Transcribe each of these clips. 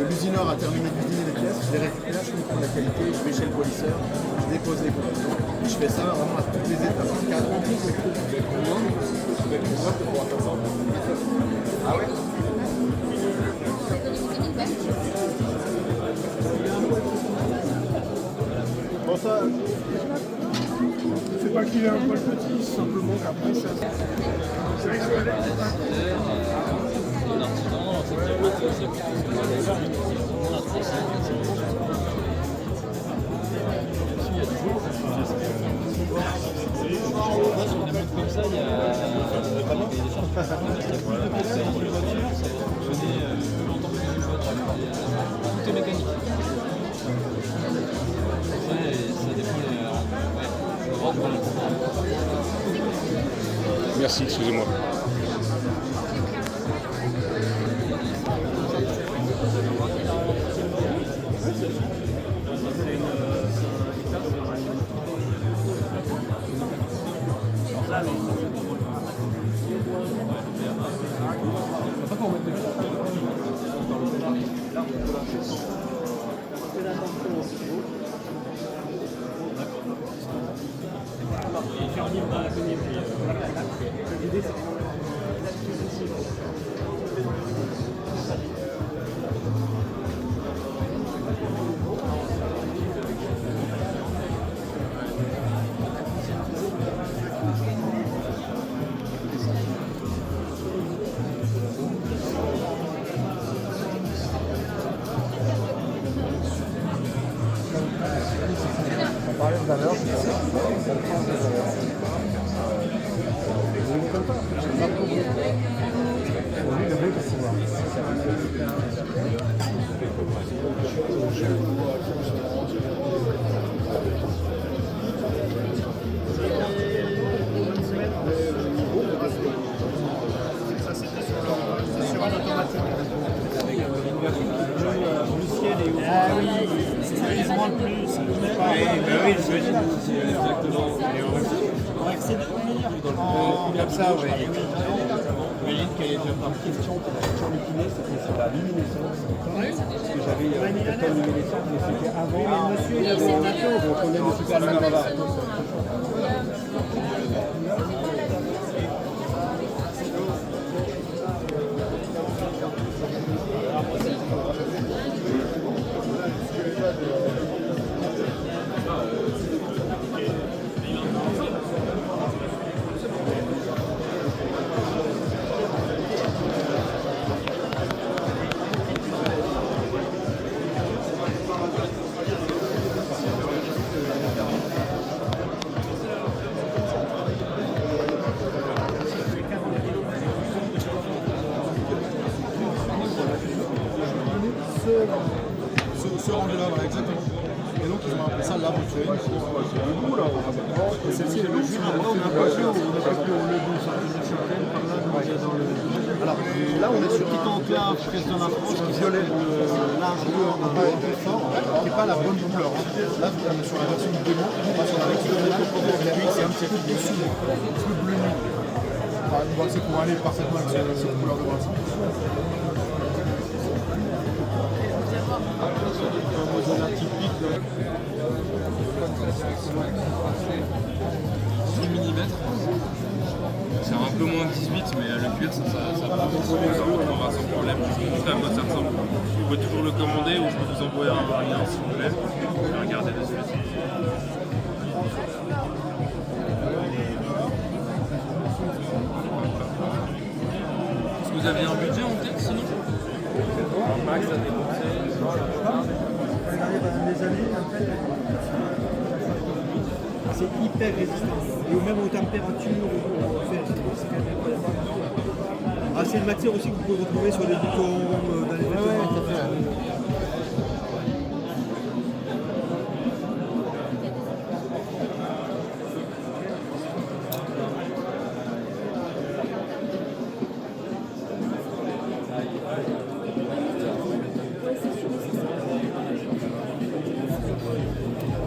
l'usineur a terminé d'usiner les pièces, je les récupère, je contrôle la qualité, je vais chez le polisseur, je dépose les composants. Et je fais ça vraiment à toutes les étapes. Ah ouais. Bon ça, c'est pas qu'il est un poil petit, simplement qu'après ça. Sur des modes comme ça, il y a des gens qui plus de PC dans une voiture, ça va fonctionner plus longtemps que dans une voiture. Tout est mécanique. Ça dépend des... Merci, excusez-moi. Comme ça, oui. J'imagine qu'il y a une question qui est sur l'utilité, c'était sur la luminescence. Parce que j'avais une luminescence, mais c'était avant. Monsieur, il avait un avion, donc on est de super luminescence. Ce rendu-là, voilà, exactement. Et donc ils ont appelé ça l'aventure. Et celle-ci, elle est le jus. Alors là, on est sur petit enclave presque dans la France qui violet large un peu fort, qui n'est pas la bonne couleur. Là, on est sur la version de démo, on va sur la version de la c'est un petit peu dessous, plus bleu nuit. C'est pour aller parfaitement avec cette couleur de brasserie. C'est un peu moins de 18, mais le cuir, ça retrouvera sans problème. Je vous montrer à quoi ça ressemble. Vous pouvez toujours le commander ou je peux vous envoyer un lien si vous voulez. Je vais regarder dessus. Est-ce que vous avez un budget en tête sinon? Un max à dépenser. C'est hyper résistant. Et même aux températures, c'est quand même incroyable. Ah, c'est une matière aussi que vous pouvez retrouver sur les boutons, dans les vêtements.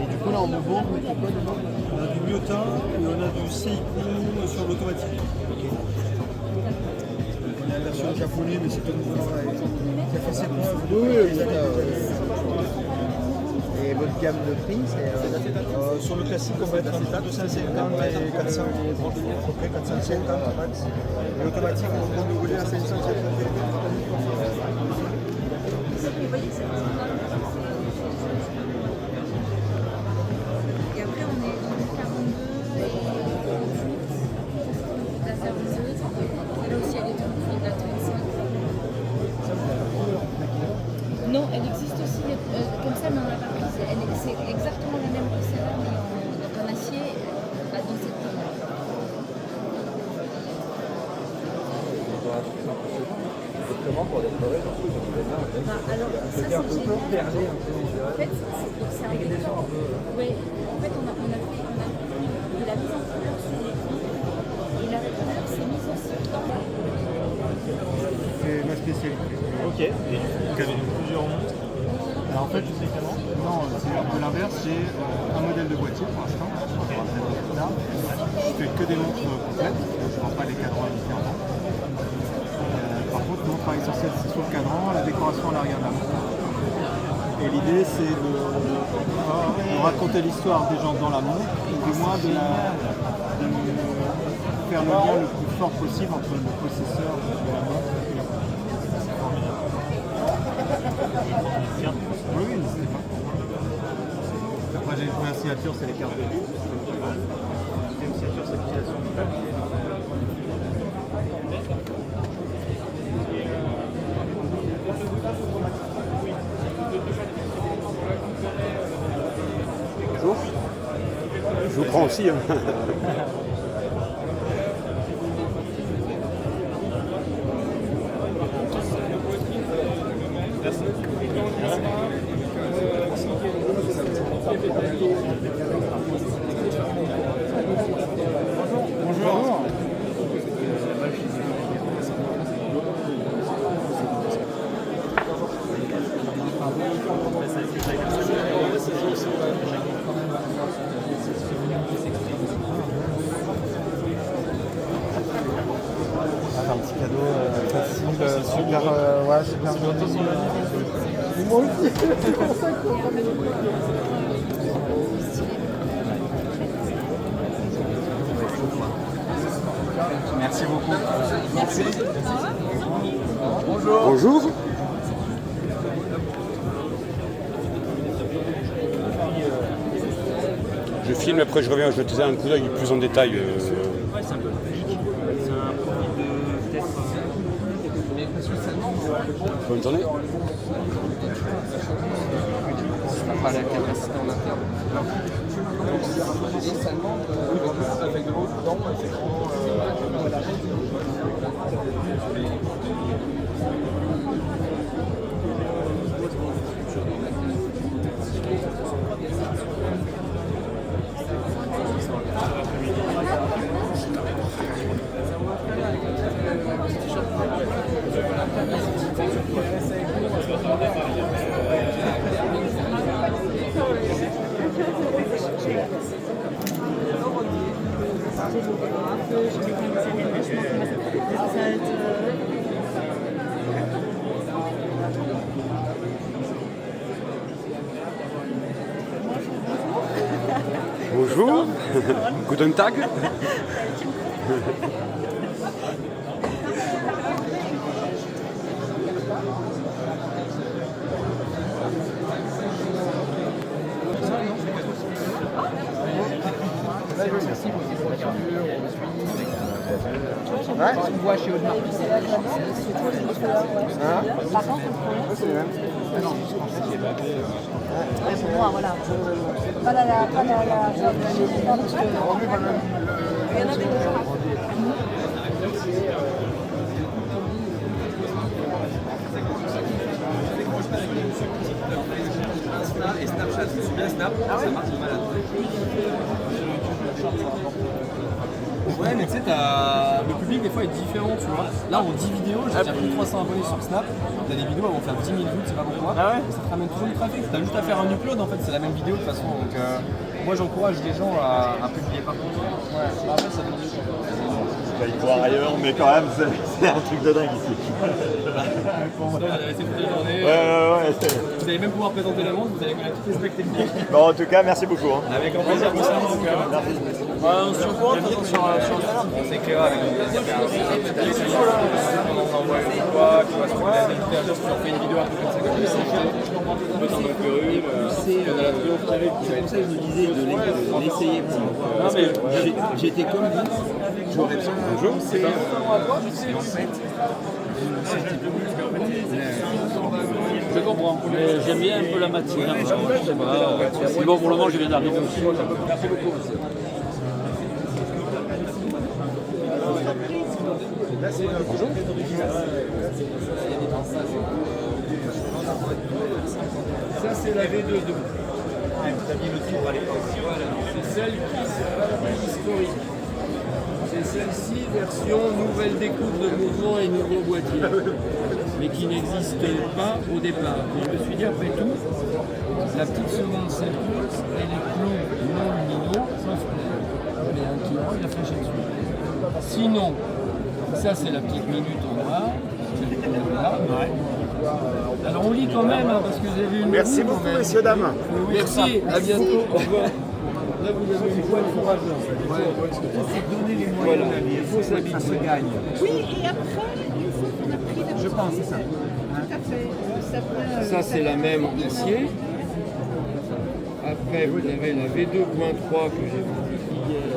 Et du coup là en mouvement, vous mettez quoi dedans? On a du myotin et on a du Seiko sur l'automatique. version japonais, mais c'est un mouvement qui a fait ses preuves. Et votre gamme de prix, c'est Sur le classique, on va être entre 250 et 400, à peu près 450 max. Et l'automatique, on peut nous rouler à 550. Et après, on est 42 et la serveuse. Et là aussi, elle est de la 35. Non, elle existe aussi comme ça, mais on l'a pas prise. C'est exactement la même que celle-là, mais donc en acier, dans cette couleur. comment pour décorer Alors, ça, c'est génial. En fait, c'est un décor. Oui, en fait, on a fait de la mise en couleur sur les fonds. Et la couleur s'est mise aussi dans la. C'est ma spécialité. Ok, et du coup, vous avez plusieurs montres. Alors en fait, non, c'est de l'inverse, j'ai un modèle de boîtier pour l'instant. Je fais que des montres complètes, je ne vends pas les cadrans différents. Par contre, mon travail essentiel, c'est sur le cadran, la décoration à l'arrière de la montre. Et l'idée, c'est de raconter l'histoire des gens dans la montre, ou du moins de faire le lien le plus fort possible entre le possesseur de la montre et la montre. Oui, n'hésitez pas. Après, j'ai une première signature, c'est les cartes de luxe. La deuxième signature, c'est l'utilisation du papier. Bonjour. Je vous prends aussi. Hein. Bonjour. Un petit cadeau facile, super, ouais, super joli. Moi aussi, c'est pour ça que Merci beaucoup. Merci. Bonjour. Bonjour. Je filme, après je reviens jeter un coup d'œil plus en détail. Ouais, c'est un peu public. C'est un produit de peut-être. Bonne journée. Pas la capacité en interne. Et ça demande avec de l'eau dedans, Bonjour. Guten Tag. Ouais, on voit chez Audemars. Par contre, C'est le même. pour moi, voilà. Pas la. Il y en a des deux. Et Snapchat, je suis bien Snap, ça marche de malade. Ouais, mais tu sais, le public des fois est différent, tu vois. Là, en 10 vidéos, j'ai déjà plus de 300 abonnés sur Snap. T'as des vidéos, elles vont faire 10 000 vues, tu sais pas pourquoi. Ah ouais. Ça te ramène toujours du trafic. T'as juste à faire un upload, en fait, c'est la même vidéo de toute façon. Donc, moi, j'encourage les gens à publier par contre. Ouais, après, ça donne du J'allais voir ailleurs, mais quand même, c'est un truc de dingue ici. Sinon, on a resté toute la journée. C'est... Vous allez même pouvoir présenter le monde, vous allez connaître toutes les specs techniques. Bon, en tout cas, merci beaucoup. Hein. Avec un plaisir, merci. On se revoit sur le On s'écrira avec un plaisir. On envoie une fois, tu vois, sur la vidéo, on fait une vidéo un peu comme ça, comme ça. On peut dans notre rue, C'est comme ça que je me disais de l'essayer. Parce que j'étais comme lui, j'aurais besoin d'un jour, c'est en fait. Je comprends, mais j'aime bien un peu la matière. Je sais pas. Mais bon, pour le moment, je viens d'arriver aussi. Merci beaucoup. Bonjour. Ça, c'est la V2 de vous. T'as mis le tour à l'époque. C'est celle qui est historique. C'est celle-ci, version nouvelle découpe de mouvement et nouveau boîtier. Mais qui n'existe pas au départ. Et je me suis dit, après tout, la petite seconde celle-là, elle est clou non lumineux, sauf qu'elle est un kilo, il a flashé dessus. Sinon, ça c'est la petite minute en bas. Alors on lit quand même, hein, parce que vous avez une. Merci beaucoup, messieurs, dames. Merci, à bientôt. Au revoir. Là, vous avez une voie de courage. C'est donner les moyens. Il faut s'habituer. Ça se gagne. Oui, et après, une fois qu'on a pris la Je pense, c'est ça. Tout à fait. Ça, c'est la même en acier. Après, vous avez la V2.3 que j'ai vendue hier.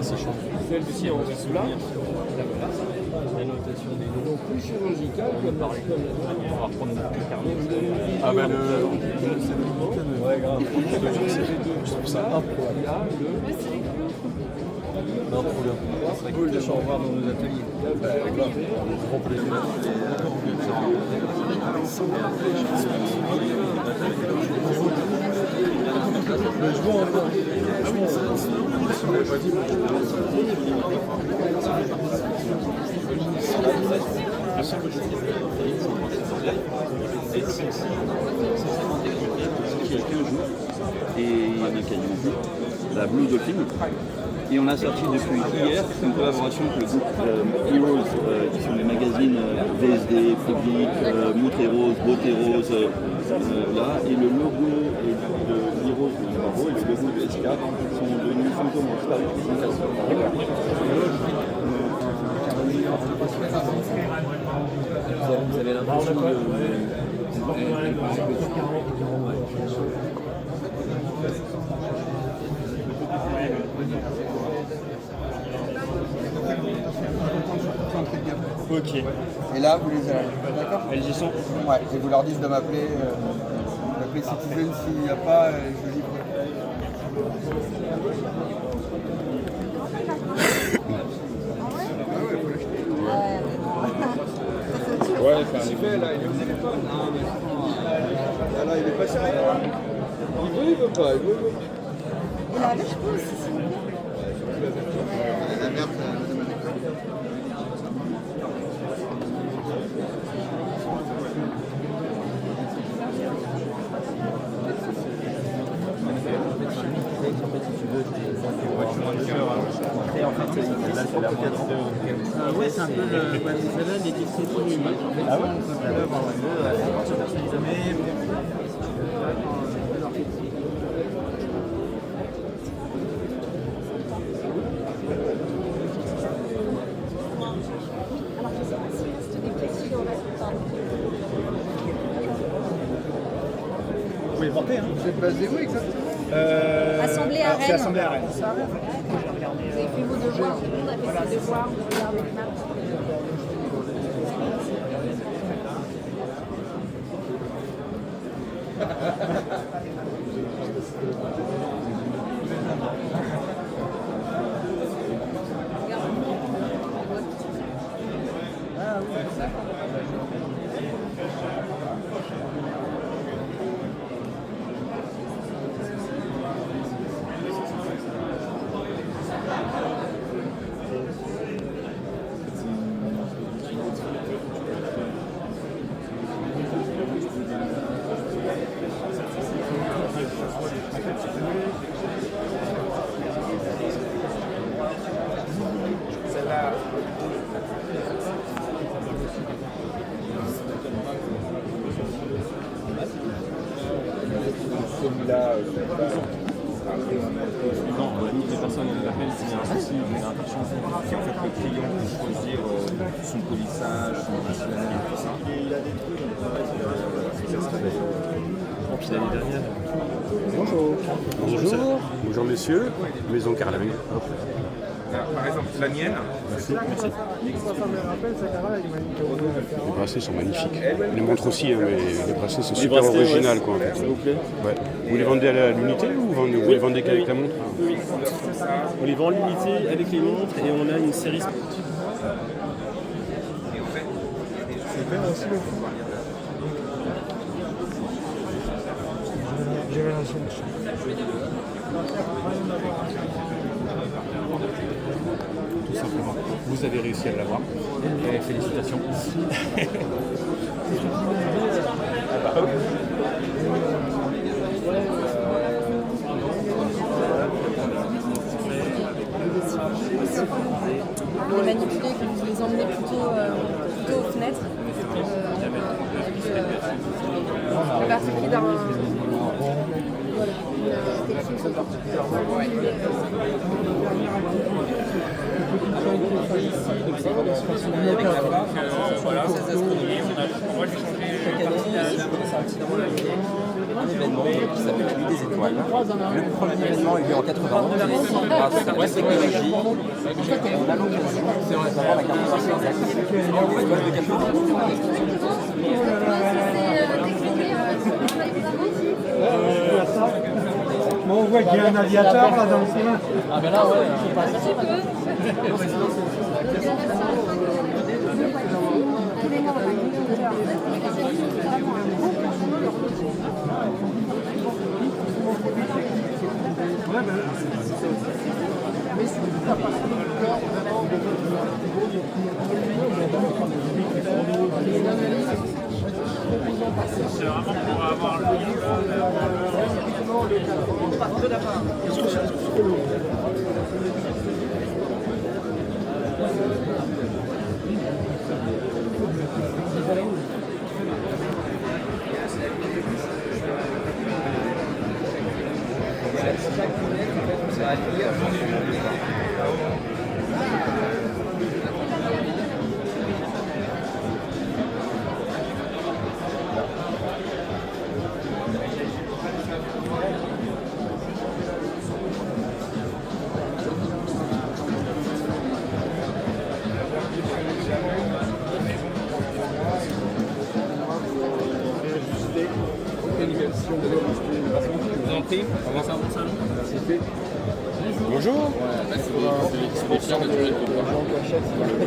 Celle-ci en dessous là. La voilà. La notation des noms plus chirurgicales comme la. On va reprendre notre carnet. Ah ben Ouais, grave. Je trouve ça incroyable. Non, trop bien. C'est cool de s'en revoir dans nos ateliers. Grand plaisir. Il y a 15 jours, et il y en a quasiment plus, la Blue Dolphin. Et on a sorti depuis hier une collaboration avec le groupe Heroes, qui sont les magazines VSD, Public, Montré Rose, Beauté Rose, là, et le logo de Heroes de Margot et le logo de SK sont devenus fantômes, disparus. Vous avez l'impression de... Ok. Et là, vous les avez. D'accord. Elles y sont. Ouais. Et vous leur dites de m'appeler Citizen s'il n'y a pas, je livre. Ouais, enfin, c'est fait là, il ne pas. Là, il est pas sérieux. Il veut pas, il veut. Il a avec vous aussi. La merde, Ouais, c'est un peu le Guadalajara des disciplines. Ah ouais. Vous pouvez porter, hein. Vous êtes basé où exactement? Assemblée à Rennes. C'est assemblée à Rennes. Vous avez fait vos devoirs, tout le monde a fait ses devoirs, de regarder les maps. qu'il a. Non, toutes les personnes on l'appelle s'il y a un souci, il y a un infraction. Si en fait le client peut choisir son polissage, son nationalité, tout ça. Il a des trucs, Puis l'année dernière. Bonjour. Bonjour. Bonjour messieurs. Maison Carlingue. Par exemple, la mienne. Merci. Les bracelets sont magnifiques. Les montres aussi, hein, mais les bracelets c'est super original quoi. S'il vous plaît. Ouais. Vous les vendez à l'unité ou vous les vendez qu'avec la montre? Oui. On les vend à l'unité avec les montres et on a une série. C'est bien aussi le fou. Tout simplement. Vous avez réussi à l'avoir. Et félicitations. Les manipuler, que vous les emmenez plutôt aux fenêtres. Le parti pris d'un. Un événement qui s'appelle la Nuit des Étoiles. Le premier événement est en 91. Grâce à la technologie, on a l'occasion d'avoir la carte sociale de Bon, on voit qu'il y a un aviateur là dans le cinéma. Ah ben là ouais. C'est vraiment pour avoir le vous en prie, on va faire mon salon. Bonjour.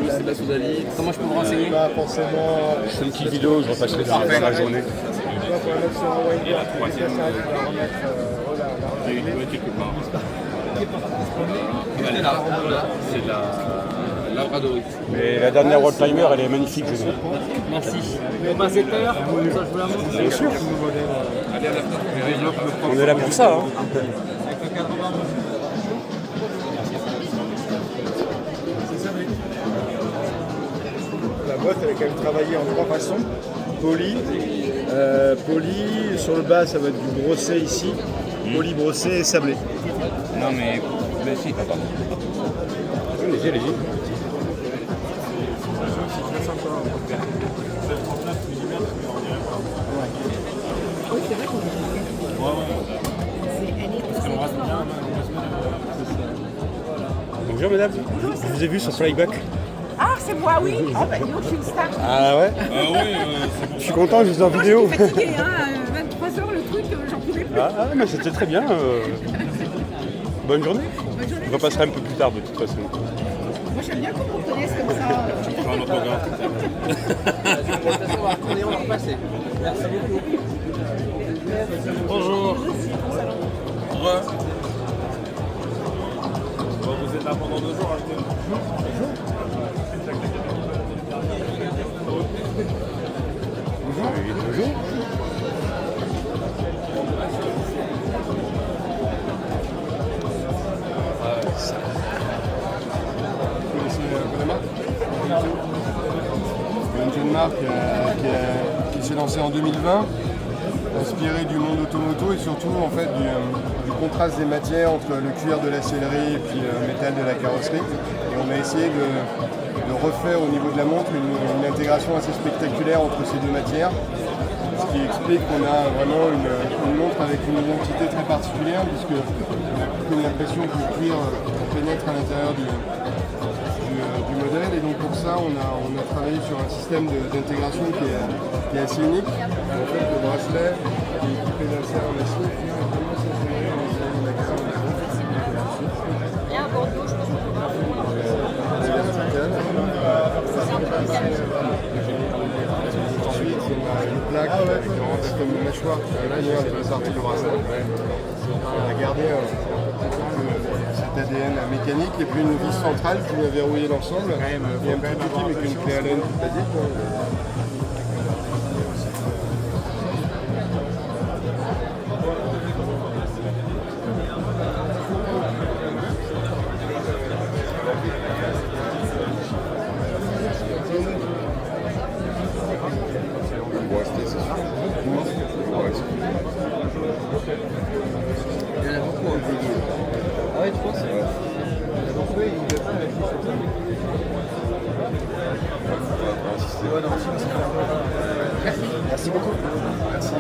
C'est de la soudavie. Comment je peux me renseigner? Pas forcément. Je fais une petite vidéo, je repasserai dans la journée. Elle est là. C'est de la labradorite. Mais la dernière Oldtimer, elle est magnifique, je trouve. Merci. On passe cette heure, ça je vous la montre. Bien sûr. On est là pour ça. Hein. La boîte, elle a quand même travaillé en trois façons. Poli, poli, sur le bas, ça va être du brossé ici. Poli, brossé et sablé. Non mais si, papa. Allez-y, allez-y. Bonjour madame, je vous ai vu sur Flyback. Ah, c'est moi, oui. Ah, bah, donc, je suis une star. Ah ouais. Je suis content, je vous ai en vidéo. Je suis fatiguée, hein. 23h, le truc, j'en pouvais plus. Ah mais c'était très bien. Bonne journée. Bonne journée. Je repasserai un peu plus tard de toute façon. Moi, j'aime bien qu'on me reconnaisse comme ça. Tu prends un autographe. On va repasser. Merci beaucoup. Bonjour. Vous êtes là pendant 2 jours, achetez. Bonjour. C'est une jeune marque qui s'est lancée en 2020, inspiré du monde automoto et surtout en fait du contraste des matières entre le cuir de la sellerie et puis le métal de la carrosserie. Et on a essayé de refaire au niveau de la montre une intégration assez spectaculaire entre ces deux matières, ce qui explique qu'on a vraiment une montre avec une identité très particulière puisque on a plutôt l'impression que le cuir pénètre à l'intérieur du modèle, et donc pour ça on a travaillé sur un système d'intégration qui est assez unique. En fait, le bracelet qui est équipé d'un serre en acier qui est vraiment s'insérer en Et à Bordeaux, je pense qu'on va ensuite, on a une plaque avec comme une mâchoire qui va venir les deux parties du bracelet. On a gardé cet ADN mécanique et puis une vis centrale qui vient verrouiller l'ensemble et un petit outil mais qu'une clé Allen toute basique. Il y en a beaucoup en fait. Ah ouais, tu penses? Merci beaucoup. Merci.